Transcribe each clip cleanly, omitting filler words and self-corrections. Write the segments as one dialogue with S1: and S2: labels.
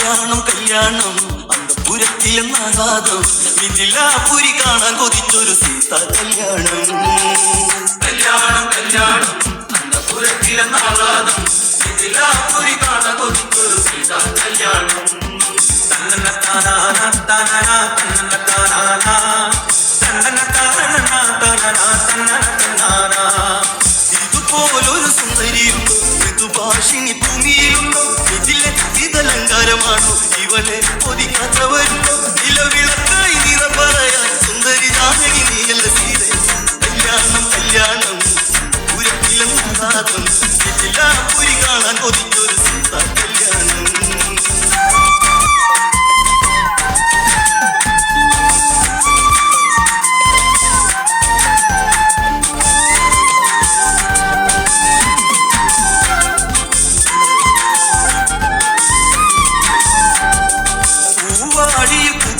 S1: കല്യാണം കല്യാണം അന്തപുരത്തിലെന്നാകാതം മിഥിലാപുരി കാണാൻ കൊതിച്ചൊരു സീത കല്യാണം. കല്യാണം കല്യാണം അന്തപുരത്തിലെന്നാകാതം മിഥിലാപുരി കാണാൻ കൊതിച്ചൊരു സീത കല്യാണം. തന്നന താനാന താനാന തന്നന താനാന തന്നന താനാന താനാന തന്നന താനാന. ഇതുപോലൊരു സുന്ദരിയുണ്ടോ മൃദുഭാഷിണി ഭൂമിയിലുണ്ടോ? ഇതിലെ ഇതലങ്കാരമാണോ ഇവളെ ഒതുക്കാത്തവരുണ്ടോ? നിലവിളക്കായി നിറ പറയാൻ സുന്ദരി ജാനകി നീയല്ല സീത. കല്യാണം കല്യാണം പുരത്തിലെന്നാകാതം മിഥിലാപുരി കാണാൻ കൊതിച്ചൊരു സീത കല്യാണം.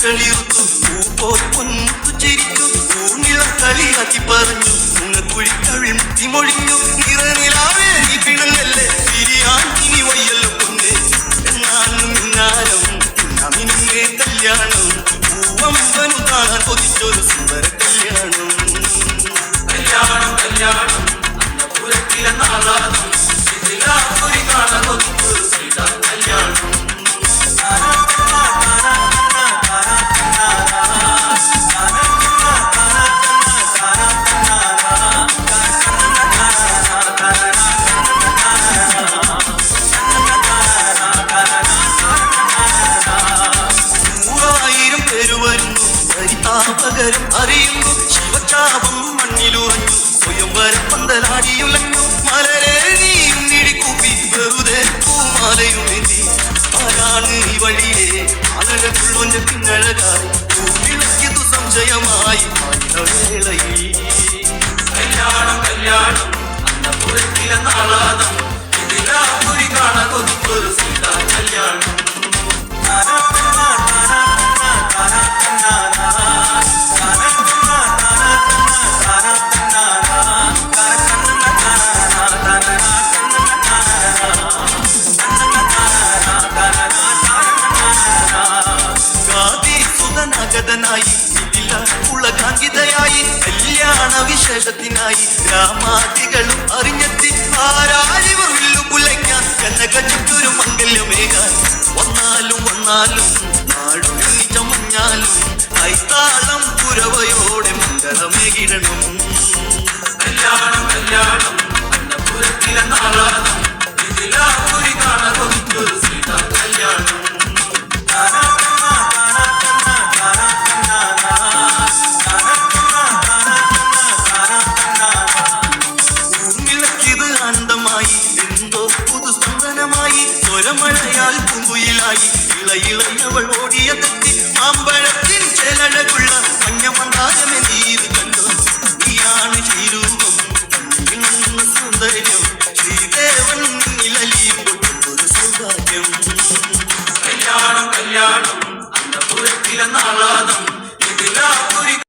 S1: ളിർത്തു പൂപ്പോൽ പൊന്നു ചിരിച്ചു ഊണിളം കളിയാക്കി പറഞ്ഞു ഉണക്കുഴിക്കവിൾ മുത്തിമൊഴിഞ്ഞു. നിറനിലാവേ നീ പിണങ്ങല്ലേ തിരിയാൻ ഇനി വയ്യല്ലോ പൊന്നെ. എന്നാലും ഇന്നാലും നമിനിങ്ങേ കല്യാണം പൂവമ്പനു കാണാൻ കൊതിച്ചൊരു സുന്ദര കല്യാണം. കല്യാണം കല്യാണം അന്തപുരത്തിലെന്നാകാതം മിഥിലാപുരി കാണാൻ കൊതിച്ചൊരു സീത കല്യാണം. പകരം അറിയുന്നു ശിവചാപം മണ്ണിലുറഞ്ഞു സ്വയംവരം പന്തലാടിയുലഞ്ഞു. മലരെ നീയും നിടിക്കൂപ്പി വെറുതെ പൂമാലയുമെത്തി. ആരാണ് ഈ വഴിയെ അഴകുള്ളൊന്റെ പിന്നഴകായി വിളക്കിയതു സംശയമായി വേളയിൽ. കല്യാണം കല്യാണം അന്തപുരത്തിലെന്നാകാതം മിഥിലാപുരി കാണാൻ കൊതിച്ചൊരു സീത കല്യാണം. ായി ഉളകാങ്കിതയായി കല്യാണ വിശേഷത്തിനായി ഗ്രാമാദികളും അറിഞ്ഞെത്തി. ആരാരിവർ വില്ലു കുലയ്ക്കാൻ കനകച്ചൊരു മംഗല്യമേകാൻ വന്നാലും വന്നാലും നാടൊഴിച്ച മഞ്ഞാലും കൈത്താളം പുരവയോടെ മംഗളമേകിടണം. കല്യാണം കല്യാണം അന്തപുരത്തിലെന്നാകാതം മിഥിലാപുരി കാണാൻ കൊതിച്ചൊരു സീത കല്യാണം. എന്തോ പുതുസ്പന്ദനമായി സ്വരമഴയാൽ പൂങ്കുയിലായി ഇളയിളയവൾ ഓടിയതെത്തി. മാമ്പഴത്തിൻ ചേലഴകുള്ള മഞ്ഞമന്താരമെ നീ കണ്ടോ? നീയാണ് ശ്രീരൂപം സൗന്ദര്യം